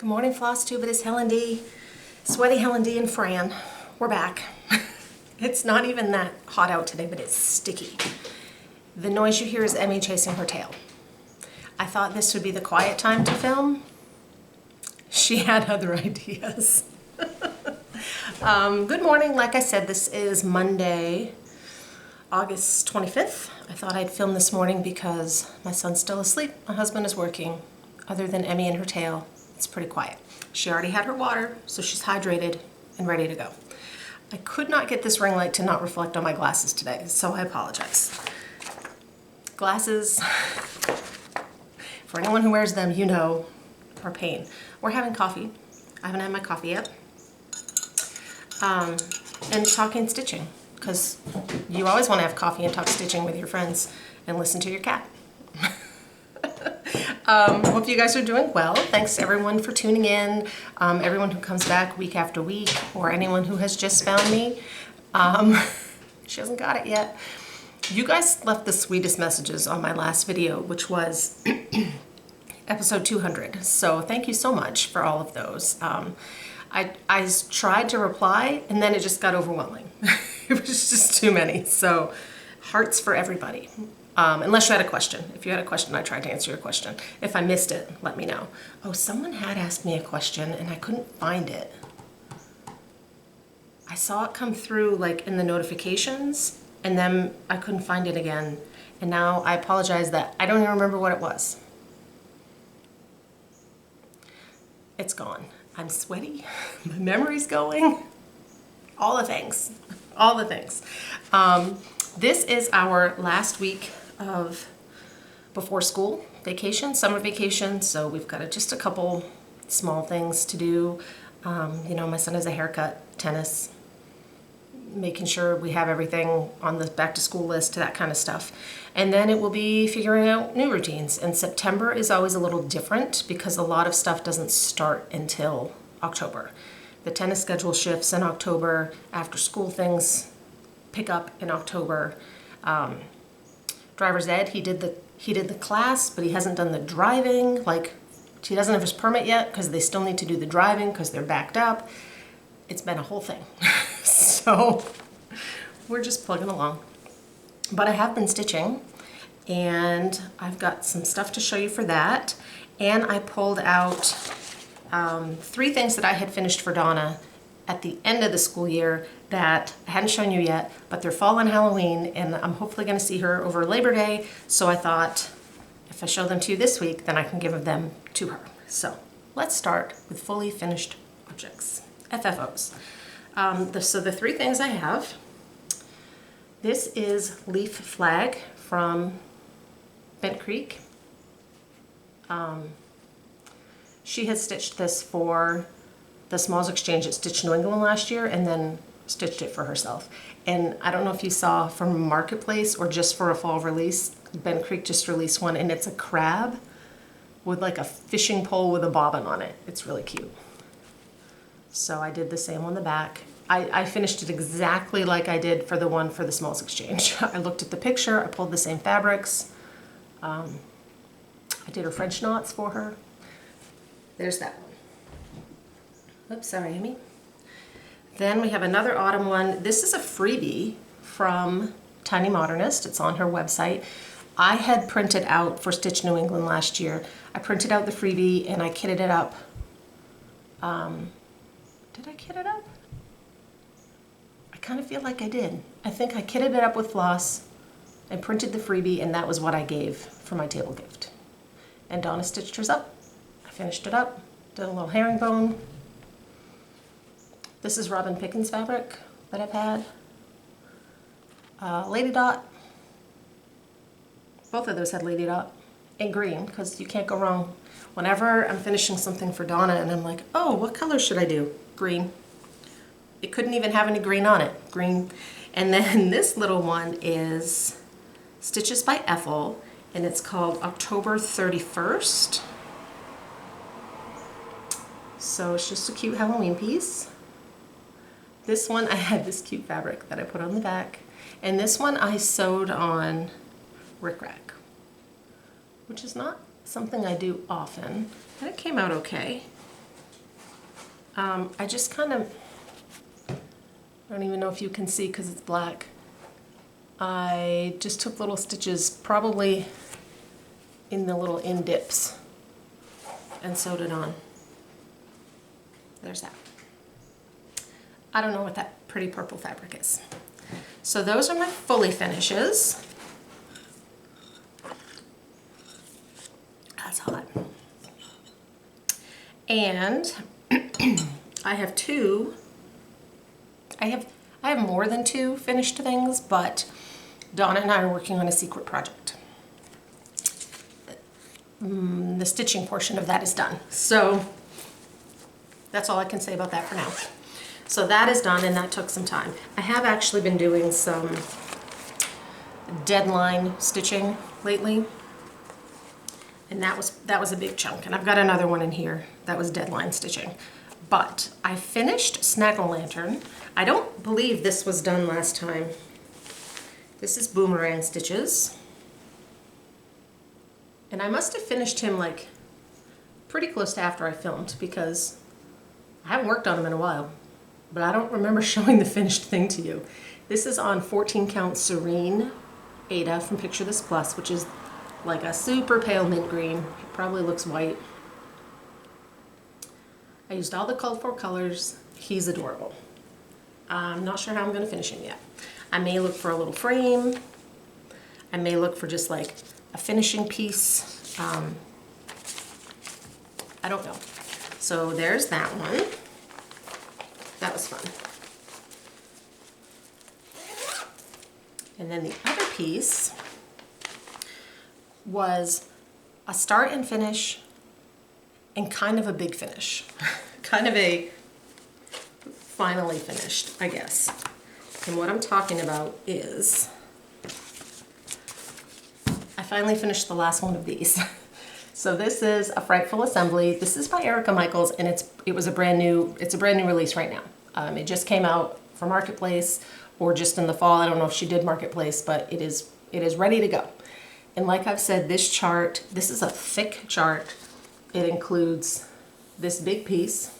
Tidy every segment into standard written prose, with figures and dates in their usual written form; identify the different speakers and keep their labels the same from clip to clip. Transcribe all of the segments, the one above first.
Speaker 1: Good morning, Flosstube. It is Helen D. Sweaty Helen D and Fran. We're back. It's not even that hot out today, but it's sticky. The noise you hear is Emmy chasing her tail. I thought this would be the quiet time to film. She had other ideas. Good morning. Like I said, this is Monday, August 25th. I thought I'd film this morning because my son's still asleep. My husband is working. Other than Emmy and her tail, it's pretty quiet. She already had her water, so she's hydrated and ready to go. I could not get this ring light to not reflect on my glasses today, so I apologize. Glasses, for anyone who wears them, you know, are pain. We're having coffee. I haven't had my coffee yet. And talking stitching, because you always want to have coffee and talk stitching with your friends and listen to your cat. Hope you guys are doing well. Thanks everyone for tuning in, everyone who comes back week after week, or anyone who has just found me. She hasn't got it yet. You guys left the sweetest messages on my last video, which was episode 200. So thank you so much for all of those. I tried to reply and then it just got overwhelming. It was just too many. So hearts for everybody. Unless you had a question. If you had a question, I tried to answer your question. If I missed it, let me know. Oh, someone had asked me a question and I couldn't find it. I saw it come through like in the notifications and then I couldn't find it again. And now I apologize that I don't even remember what it was. It's gone. I'm sweaty. My memory's going. All the things. All the things. This is our last week of before school vacation, summer vacation, so we've got just a couple small things to do. You know, my son has a haircut, tennis, making sure we have everything on the back to school list, that kind of stuff. And then it will be figuring out new routines. And September is always a little different because a lot of stuff doesn't start until October. The tennis schedule shifts in October, after school things pick up in October. Driver's ed, he did the class, but he hasn't done the driving. Like, he doesn't have his permit yet because they still need to do the driving because they're backed up. It's been a whole thing. So we're just plugging along. But I have been stitching and I've got some stuff to show you for that. And I pulled out 3 things that I had finished for Donna at the end of the school year that I hadn't shown you yet, but they're fall and Halloween, and I'm hopefully going to see her over Labor Day, so I thought if I show them to you this week, then I can give them to her. So let's start with fully finished objects, FFOs. So the 3 things I have, this is Leaf Flag from Bent Creek. She has stitched this for the Smalls Exchange at Stitch New England last year and then stitched it for herself. And I don't know if you saw from Marketplace or just for a fall release, Bent Creek just released one and it's a crab with like a fishing pole with a bobbin on it. It's really cute. So I did the same on the back. I finished it exactly like I did for the one for the Smalls Exchange. I looked at the picture, I pulled the same fabrics. I did her French knots for her. There's that one. Oops, sorry, Amy. Then we have another autumn one. This is a freebie from Tiny Modernist. It's on her website. I had printed out for Stitch New England last year. I printed out the freebie and I kitted it up. Did I kit it up? I kind of feel like I did. I think I kitted it up with floss and printed the freebie, and that was what I gave for my table gift. And Donna stitched hers up. I finished it up, did a little herringbone. This is Robin Pickens fabric that I've had. Lady Dot. Both of those had Lady Dot. And green, because you can't go wrong. Whenever I'm finishing something for Donna and I'm like, oh, what color should I do? Green. It couldn't even have any green on it. Green. And then this little one is Stitches by Ethel, and it's called October 31st. So it's just a cute Halloween piece. This one, I had this cute fabric that I put on the back. And this one I sewed on rickrack, which is not something I do often, but it came out okay. I just kind of, I don't even know if you can see because it's black. I just took little stitches, probably in the little indips, and sewed it on. There's that. I don't know what that pretty purple fabric is. So those are my fully finishes. That's hot. And I have more than 2 finished things, but Donna and I are working on a secret project. The stitching portion of that is done. So that's all I can say about that for now. So that is done, and that took some time. I have actually been doing some deadline stitching lately, and that was a big chunk. And I've got another one in here that was deadline stitching. But I finished Snaggle Lantern. I don't believe this was done last time. This is Boomerang Stitches. And I must have finished him like pretty close to after I filmed, because I haven't worked on him in a while, but I don't remember showing the finished thing to you. This is on 14 count Serene Ada from Picture This Plus, which is like a super pale mint green. It probably looks white. I used all the colorful colors. He's adorable. I'm not sure how I'm going to finish him yet. I may look for a little frame. I may look for just like a finishing piece. I don't know. So there's that one. That was fun. And then the other piece was a start and finish and kind of a big finish. Kind of a finally finished, I guess. And what I'm talking about is I finally finished the last one of these. So this is a Frightful Assembly. This is by Erica Michaels, and it's a brand new release right now. It just came out for Marketplace or just in the fall. I don't know if she did Marketplace, but it is ready to go. And like I've said, this chart, this is a thick chart. It includes this big piece,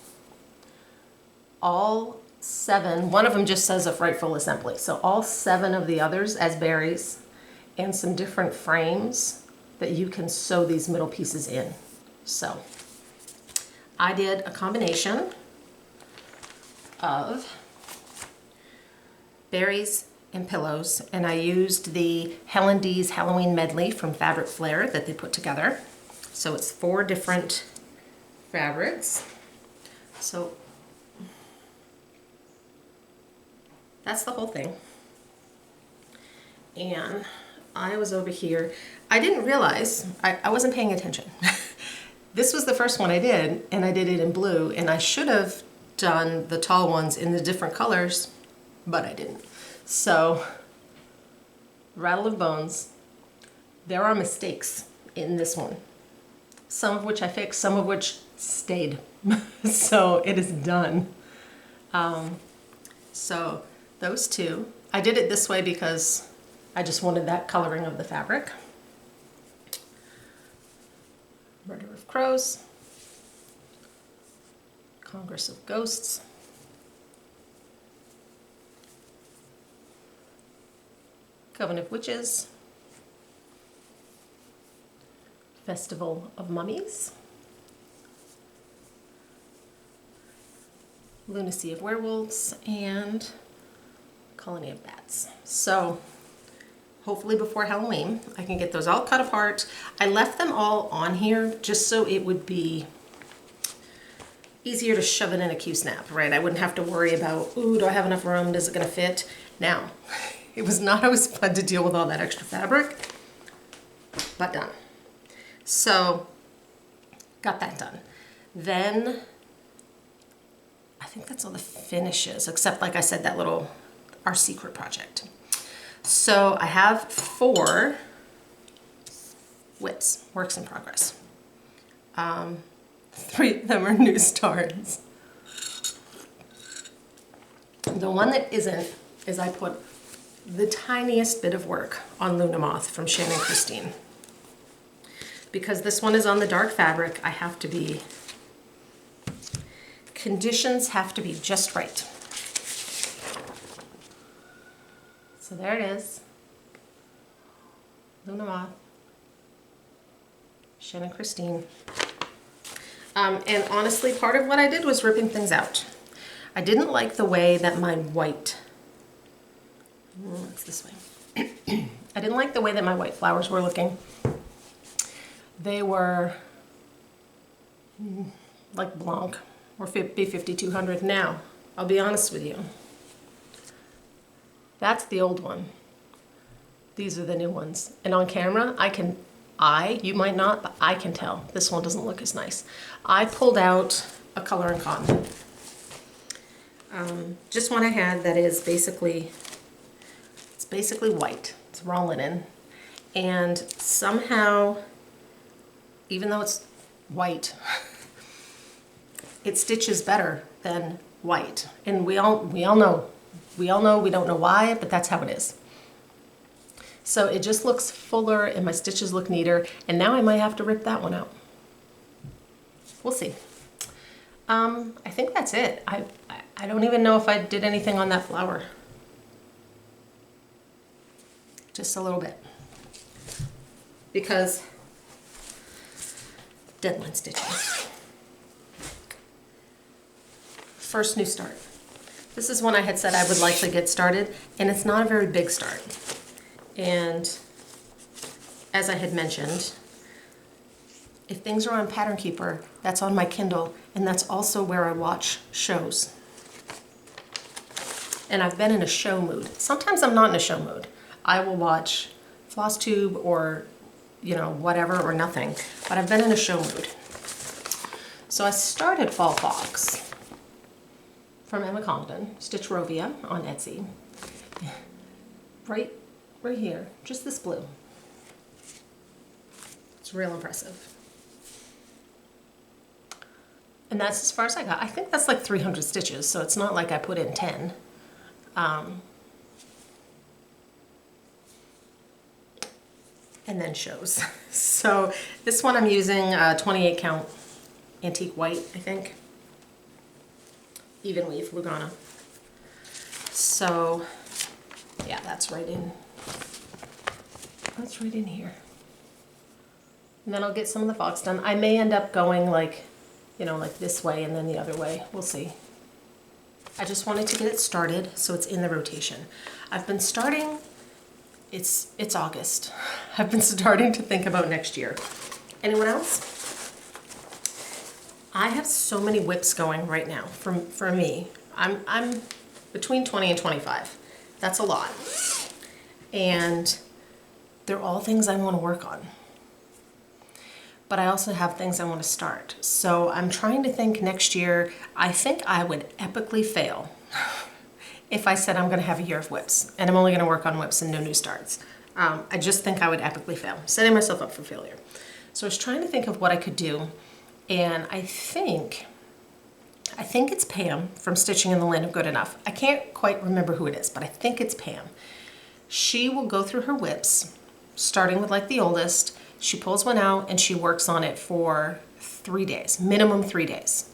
Speaker 1: all 7, one of them just says a Frightful Assembly. So all 7 of the others as berries, and some different frames that you can sew these middle pieces in. So I did a combination of berries and pillows, and I used the Helen D's Halloween medley from Fabric Flair that they put together. So it's 4 different fabrics. So that's the whole thing. And I was over here. I didn't realize, I wasn't paying attention. This was the first one I did, and I did it in blue, and I should have done the tall ones in the different colors, but I didn't. So, rattle of bones, there are mistakes in this one. Some of which I fixed, some of which stayed. So it is done. So those 2, I did it this way because I just wanted that coloring of the fabric. Murder of Crows, Congress of Ghosts, Coven of Witches, Festival of Mummies, Lunacy of Werewolves, and Colony of Bats. So hopefully before Halloween I can get those all cut apart. I left them all on here just so it would be easier to shove it in a Q-snap, right? I wouldn't have to worry about, ooh, do I have enough room? Is it gonna fit? Now, it was not always fun to deal with all that extra fabric, but done. So, got that done. Then, I think that's all the finishes, except like I said, that little, our secret project. So I have 4 whips, works in progress. 3 of them are new starts. The one that isn't is I put the tiniest bit of work on Luna Moth from Shannon Christine. Because this one is on the dark fabric, I have to be conditions have to be just right. So there it is. Luna Moth. Shannon Christine. And honestly, part of what I did was ripping things out. I didn't like the way that my white, it's this way. I didn't like the way that my white flowers were looking. They were like Blanc or B5200. Now, I'll be honest with you. That's the old one. These are the new ones. And on camera, you might not, but I can tell this one doesn't look as nice. I pulled out a color and cotton. Just one I had that is basically, it's basically white. It's raw linen. And somehow, even though it's white, it stitches better than white. And we all know we don't know why, but that's how it is. So it just looks fuller and my stitches look neater, and now I might have to rip that one out. We'll see. I think that's it. I don't even know if I did anything on that flower. Just a little bit. Because deadline stitching. First new start. This is one I had said I would likely get started, and it's not a very big start. And as I had mentioned, if things are on Pattern Keeper, that's on my Kindle, and that's also where I watch shows. And I've been in a show mood. Sometimes I'm not in a show mood. I will watch Flosstube or, you know, whatever, or nothing, but I've been in a show mood. So I started Fall Fox from Emma Comden, Stitchrovia on Etsy. Right here, just this blue. It's real impressive. And that's as far as I got. I think that's like 300 stitches, so it's not like I put in 10. And then shows. So this one I'm using 28 count antique white, I think. Even weave Lugana. So yeah, that's right in. That's right in here. And then I'll get some of the fox done. I may end up going like, you know, like this way and then the other way. We'll see. I just wanted to get it started so it's in the rotation. I've been starting, it's August. I've been starting to think about next year. Anyone else? I have so many whips going right now for me. I'm between 20 and 25. That's a lot. And they're all things I want to work on. But I also have things I want to start. So I'm trying to think next year. I think I would epically fail if I said I'm going to have a year of whips and I'm only going to work on whips and no new starts. I just think I would epically fail, setting myself up for failure. So I was trying to think of what I could do, and I think it's Pam from Stitching in the Land of Good Enough. I can't quite remember who it is, but I think it's Pam. She will go through her whips, starting with like the oldest. She pulls one out and she works on it for 3 days, minimum 3 days.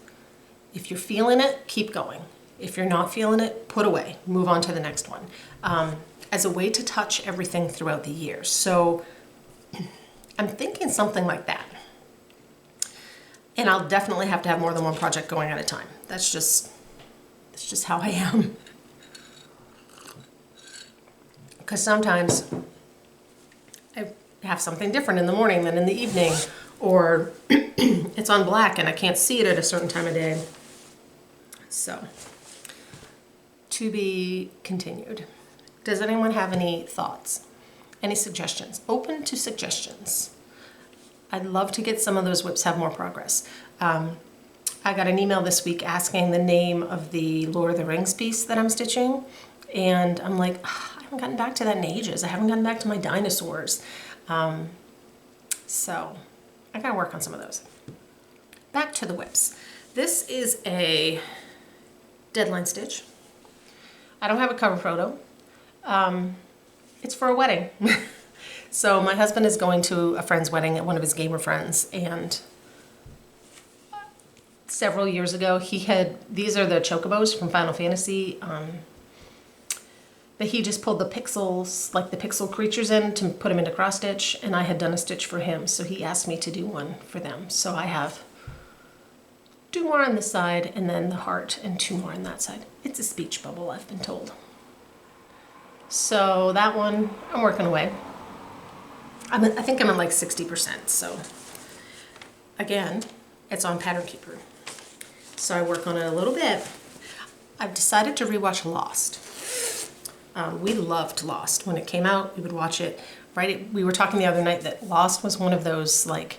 Speaker 1: If you're feeling it, keep going. If you're not feeling it, put away, move on to the next one. As a way to touch everything throughout the year. So I'm thinking something like that. And I'll definitely have to have more than one project going at a time. That's just how I am. Because sometimes I have something different in the morning than in the evening, or it's on black and I can't see it at a certain time of day. So, to be continued. Does anyone have any thoughts? Any suggestions? Open to suggestions. I'd love to get some of those whips have more progress. I got an email this week asking the name of the Lord of the Rings piece that I'm stitching, and I'm like, I haven't gotten back to that in ages. I haven't gotten back to my dinosaurs. So I gotta work on some of those. Back to the whips. This is a deadline stitch. I don't have a cover photo. It's for a wedding. So my husband is going to a friend's wedding at one of his gamer friends, and several years ago, these are the chocobos from Final Fantasy, but he just pulled the pixels, like the pixel creatures in to put them into cross stitch, and I had done a stitch for him, so he asked me to do one for them. So I have 2 more on this side, and then the heart, and 2 more on that side. It's a speech bubble, I've been told. So that one, I'm working away. I think I'm at like 60%, so again, it's on Pattern Keeper. So I work on it a little bit. I've decided to rewatch Lost. We loved Lost. When it came out, we would watch it, right? We were talking the other night that Lost was one of those, like,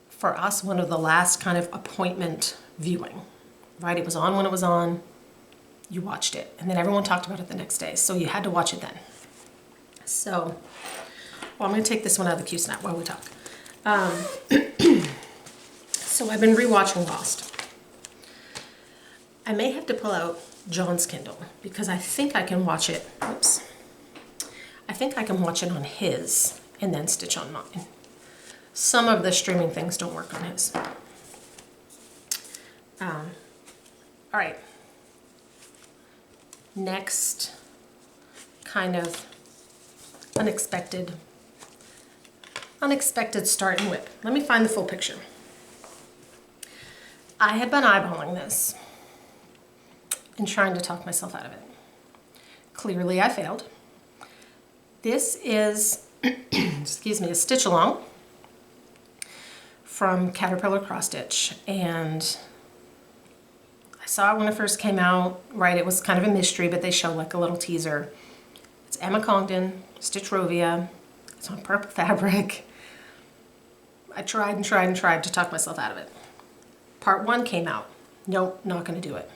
Speaker 1: for us, one of the last kind of appointment viewing, right? It was on when it was on, you watched it, and then everyone talked about it the next day, so you had to watch it then. So, well, I'm gonna take this one out of the Q-Snap while we talk. So I've been rewatching Lost. I may have to pull out John's Kindle because I think I can watch it, oops. I think I can watch it on his and then stitch on mine. Some of the streaming things don't work on his. All right. Next kind of unexpected start and whip. Let me find the full picture. I had been eyeballing this and trying to talk myself out of it. Clearly I failed. This is, excuse me, a stitch along from Caterpillar Cross Stitch, and I saw it when it first came out, right? It was kind of a mystery, but they show like a little teaser. It's Emma Congdon, Stitch Rovia. It's on purple fabric. I tried and tried and tried to talk myself out of it. Part 1 came out. Nope, not gonna do it.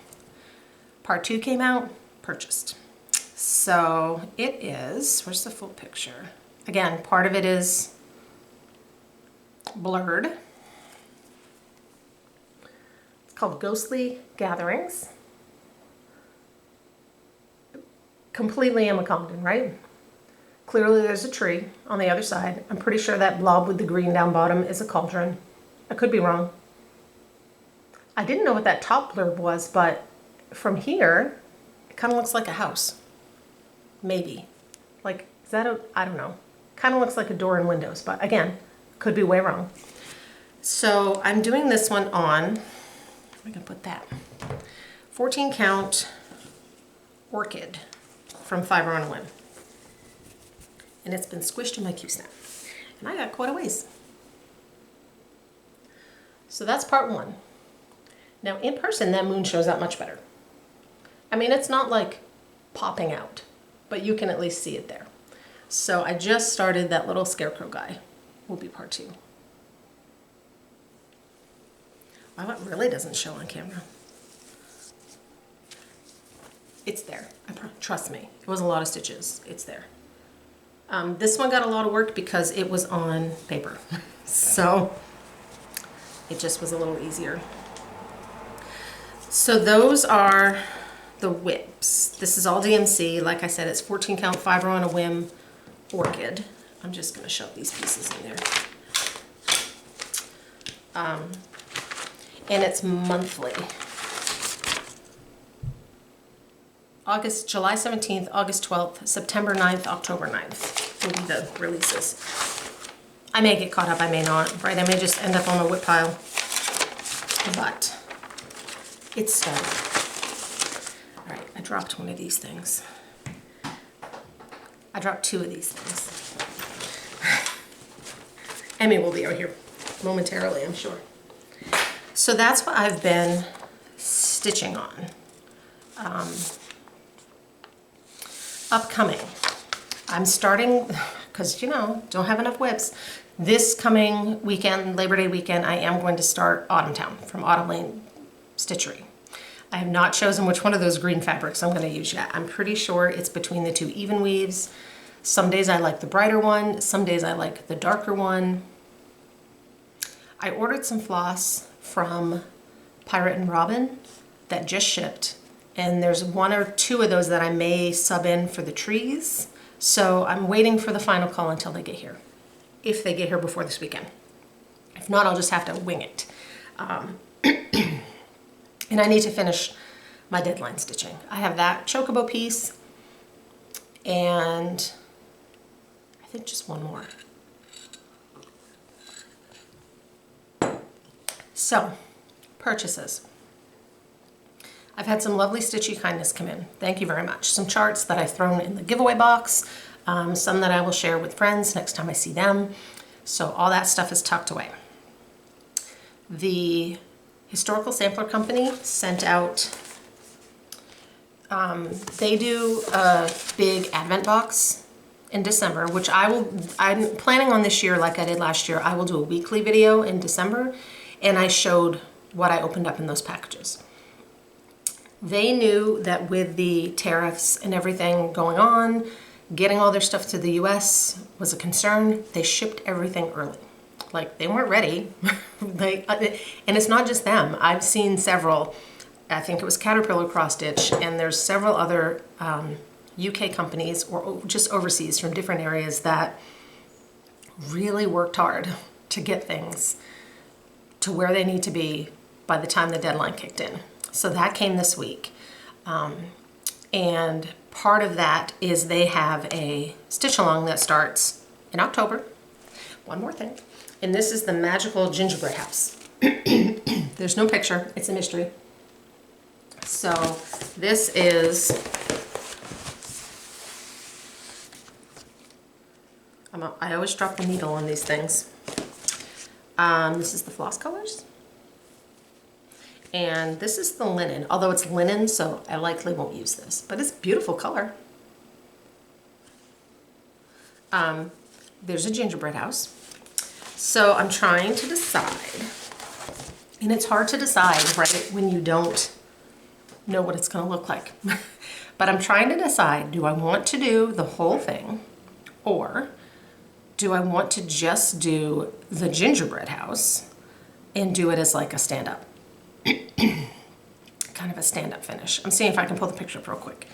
Speaker 1: Part 2 came out, purchased. So it is, where's the full picture? Again, part of it is blurred. It's called Ghostly Gatherings. Completely Emma Congdon, right? Clearly there's a tree on the other side. I'm pretty sure that blob with the green down bottom is a cauldron. I could be wrong. I didn't know what that top blurb was, but from here, it kind of looks like a house. Maybe. Like, is that a, I don't know. Kind of looks like a door and windows, but again, could be way wrong. So I'm doing this one on, where am I gonna put that? 14 count orchid from Fiber on a Whim. And it's been squished in my Q-Snap. And I got quite a ways. So that's part 1. Now in person, that moon shows up much better. I mean, it's not like popping out, but you can at least see it there. So I just started that little scarecrow guy. Will be part 2. Wow, it really doesn't show on camera. It's there. Trust me. It was a lot of stitches. It's there. This one got a lot of work because it was on paper. So it just was a little easier. So those are the whips. This is all DMC. Like I said, it's 14 count Fiber on a Whim orchid. I'm just going to shove these pieces in there. And it's monthly. July 17th, August 12th, September 9th, October 9th will be the releases. I may get caught up, I may not, right? I may just end up on the whip pile, but it's started. All right, I dropped one of these things. I dropped 2 of these things. Emmy will be out here momentarily, I'm sure. So that's what I've been stitching on. Upcoming, I'm starting, because you know, don't have enough whips. This coming weekend, Labor Day weekend, I am going to start Autumn Town from Autumn Lane Stitchery. I have not chosen which one of those green fabrics I'm going to use yet. I'm pretty sure it's between the 2 even weaves. Some days I like the brighter one, some days I like the darker one. I ordered some floss from Pirate and Robin that just shipped. And there's 1 or 2 of those that I may sub in for the trees. So I'm waiting for the final call until they get here. If they get here before this weekend. If not, I'll just have to wing it. And I need to finish my deadline stitching. I have that chocobo piece and I think just one more. So, purchases. I've had some lovely Stitchy Kindness come in. Thank you very much. Some charts that I've thrown in the giveaway box, some that I will share with friends next time I see them. So all that stuff is tucked away. The Historical Sampler Company sent out, they do a big Advent box in December, which I'm planning on this year like I did last year. I will do a weekly video in December, and I showed what I opened up in those packages. They knew that with the tariffs and everything going on, getting all their stuff to the US was a concern. They shipped everything early. Like, they weren't ready. And it's not just them. I've seen several, I think it was Caterpillar Cross Stitch, and there's several other UK companies or just overseas from different areas that really worked hard to get things to where they need to be by the time the deadline kicked in. So that came this week. And part of that is they have a stitch along that starts in October. One more thing. And this is the magical gingerbread house. There's no picture, it's a mystery. So this is, I always drop the needle on these things. This is the floss colors. And this is the linen, although it's linen, so I likely won't use this, but it's a beautiful color. There's a gingerbread house. So I'm trying to decide, and it's hard to decide, right, when you don't know what it's gonna look like. But I'm trying to decide, do I want to do the whole thing, or do I want to just do the gingerbread house and do it as like a stand-up? Kind of a stand-up finish. I'm seeing if I can pull the picture up real quick.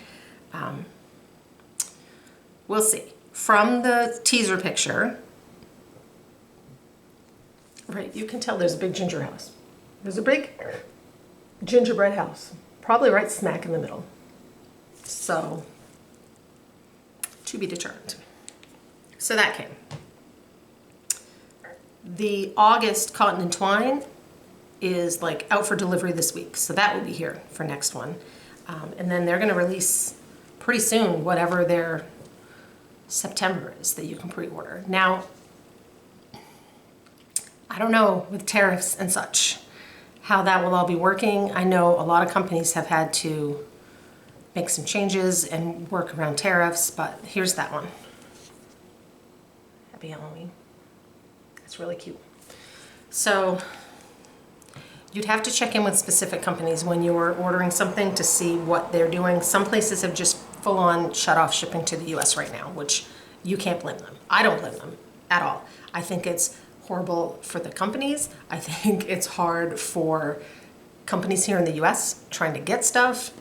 Speaker 1: We'll see. From the teaser picture, right, you can tell there's a big ginger house. There's a big gingerbread house, probably right smack in the middle. So, to be determined. So that came. The August Cotton and Twine is like out for delivery this week, so that will be here for next one. And then they're gonna release pretty soon whatever their September is that you can pre-order. Now, I don't know with tariffs and such how that will all be working. I know a lot of companies have had to make some changes and work around tariffs, but here's that one. Happy Halloween. It's really cute. So you'd have to check in with specific companies when you are ordering something to see what they're doing. Some places have just full on shut off shipping to the US right now, which you can't blame them. I don't blame them at all. I think it's horrible for the companies. I think it's hard for companies here in the US trying to get stuff.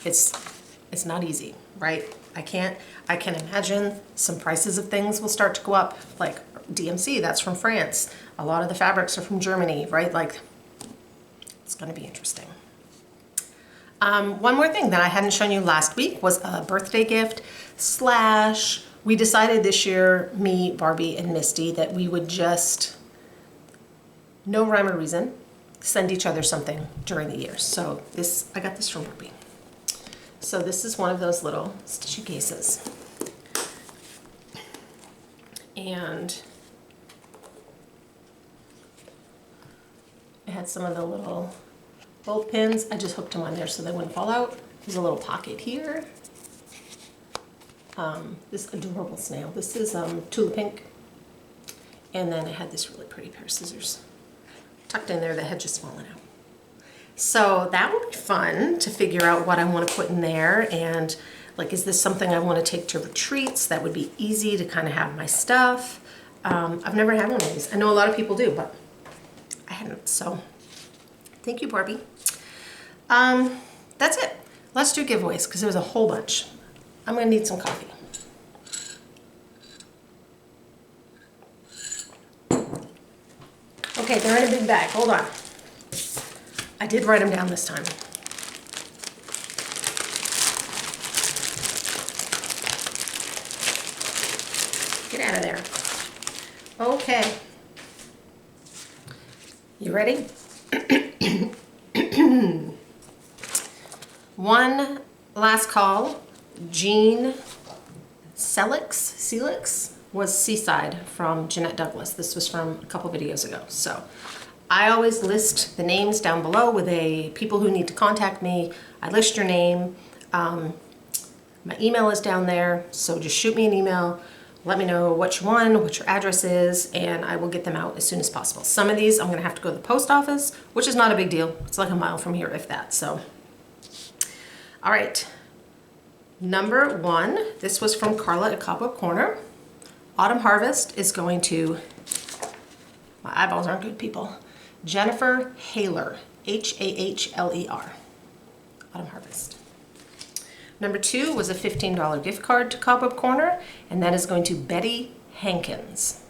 Speaker 1: It's not easy, right? I can imagine some prices of things will start to go up, like DMC, that's from France. A lot of the fabrics are from Germany, right? Like, it's gonna be interesting. One more thing that I hadn't shown you last week was a birthday gift / we decided this year, me, Barbie, and Misty, that we would just, no rhyme or reason, send each other something during the year. So this, I got this from Barbie. So this is one of those little stitchy cases. And it had some of the little bolt pins. I just hooked them on there so they wouldn't fall out. There's a little pocket here. This adorable snail. This is Tulip Pink. And then it had this really pretty pair of scissors tucked in there that had just fallen out. So that will be fun to figure out what I want to put in there, and like, is this something I want to take to retreats that would be easy to kind of have my stuff. I've never had one of these. I know a lot of people do, but I hadn't, so thank you, Barbie. That's it. Let's do giveaways because there's a whole bunch. I'm gonna need some coffee. Okay, they're in a big bag. Hold on. I did write them down this time. Get out of there. Okay. You ready? One last call. Jeanne Selix was Seaside from Jeanette Douglas. This was from a couple videos ago. So I always list the names down below with people who need to contact me. I list your name. My email is down there, so just shoot me an email. Let me know what you want, what your address is, and I will get them out as soon as possible. Some of these I'm gonna have to go to the post office, which is not a big deal. It's like a mile from here, if that, so. All right, number 1, this was from Carla at Cobweb Corner. Autumn Harvest is going to, my eyeballs aren't good, people. Jennifer Hahler, Hahler, Autumn Harvest. Number 2 was a $15 gift card to Cobweb Corner, and that is going to Betty Hankins.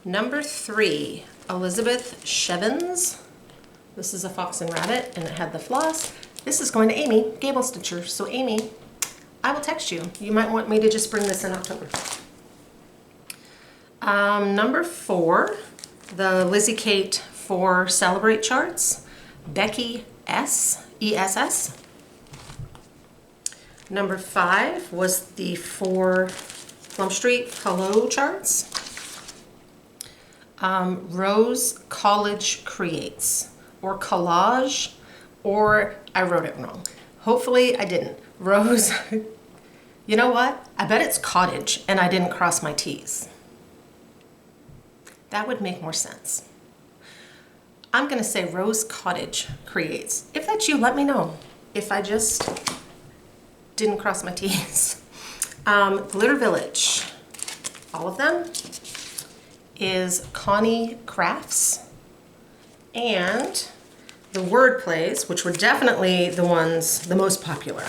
Speaker 1: Number 3, Elizabeth Shevins. This is a Fox and Rabbit, and it had the floss. This is going to Amy, Gables Stitcher. So Amy, I will text you. You might want me to just bring this in October. Number 4, the Lizzie Kate for Celebrate charts, Becky Ess, E-S-S. Number 5 was the 4 Plum Street Hello charts. Rose College Creates, or Collage, or I wrote it wrong. Hopefully I didn't. Rose, you know what? I bet it's Cottage and I didn't cross my T's. That would make more sense. I'm gonna say Rose Cottage Creates. If that's you, let me know. If I just didn't cross my T's. Glitter Village, all of them, is Connie Crafts. And the word plays, which were definitely the ones, the most popular.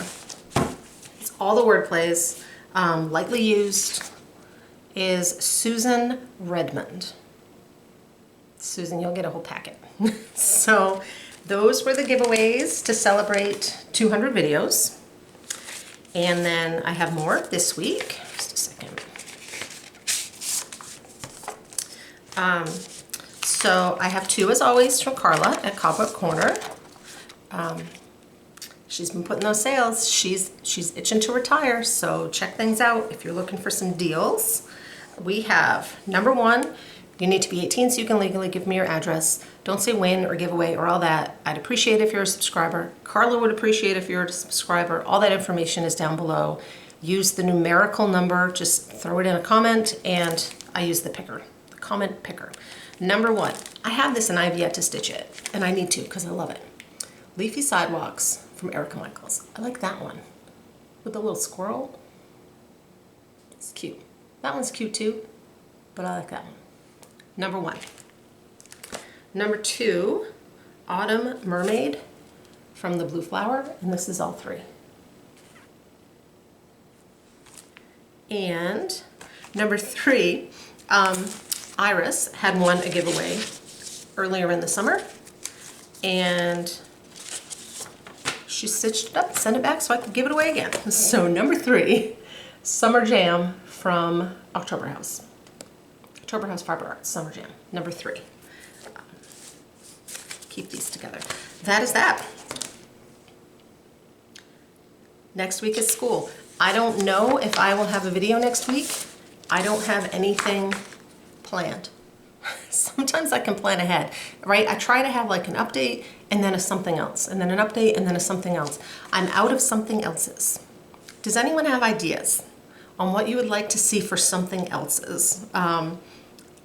Speaker 1: It's all the word plays, lightly used, is Susan Redmond. Susan, you'll get a whole packet. So those were the giveaways to celebrate 200 videos. And then I have more this week. Just a second. So I have 2, as always, from Carla at Cobweb Corner. She's been putting those sales. She's itching to retire, so check things out if you're looking for some deals. We have number 1, you need to be 18 so you can legally give me your address. Don't say win or giveaway or all that. I'd appreciate if you're a subscriber. Carla would appreciate if you're a subscriber. All that information is down below. Use the numerical number, just throw it in a comment, and I use the picker, the comment picker. Number 1, I have this and I've yet to stitch it, and I need to because I love it. Leafy Sidewalks from Erica Michaels. I like that one with the little squirrel. It's cute. That one's cute too, but I like that one. Number 1. Number 2, Autumn Mermaid from the Blue Flower, and this is all 3. And number 3, Iris had won a giveaway earlier in the summer, and she stitched it up, sent it back so I could give it away again. So number 3, Summer Jam from October House. October House Fiber Arts, Summer Jam, number 3. Keep these together. That is that. Next week is school. I don't know if I will have a video next week. I don't have anything planned. Sometimes I can plan ahead, right? I try to have like an update and then a something else, and then an update and then a something else. I'm out of something else's. Does anyone have ideas on what you would like to see for something else's?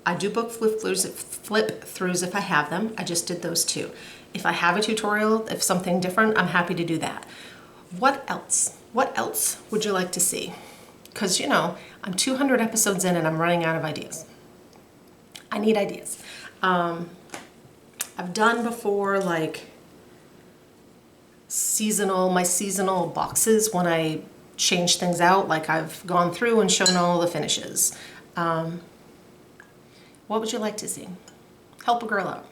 Speaker 1: I do book flip-throughs if I have them. I just did those 2. If I have a tutorial, if something different, I'm happy to do that. What else? What else would you like to see? Because, you know, I'm 200 episodes in and I'm running out of ideas. I need ideas. I've done before like my seasonal boxes when I change things out, like I've gone through and shown all the finishes. What would you like to see? Help a girl out.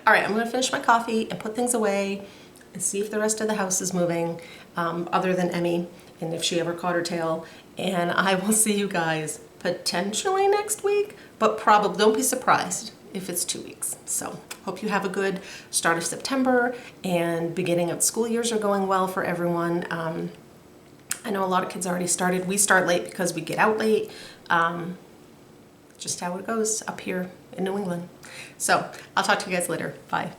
Speaker 1: All right, I'm gonna finish my coffee and put things away and see if the rest of the house is moving, other than Emmy, and if she ever caught her tail. And I will see you guys potentially next week, but probably don't be surprised if it's 2 weeks. So hope you have a good start of September and beginning of school years are going well for everyone. I know a lot of kids already started. We start late because we get out late. Just how it goes up here in New England. So I'll talk to you guys later. Bye.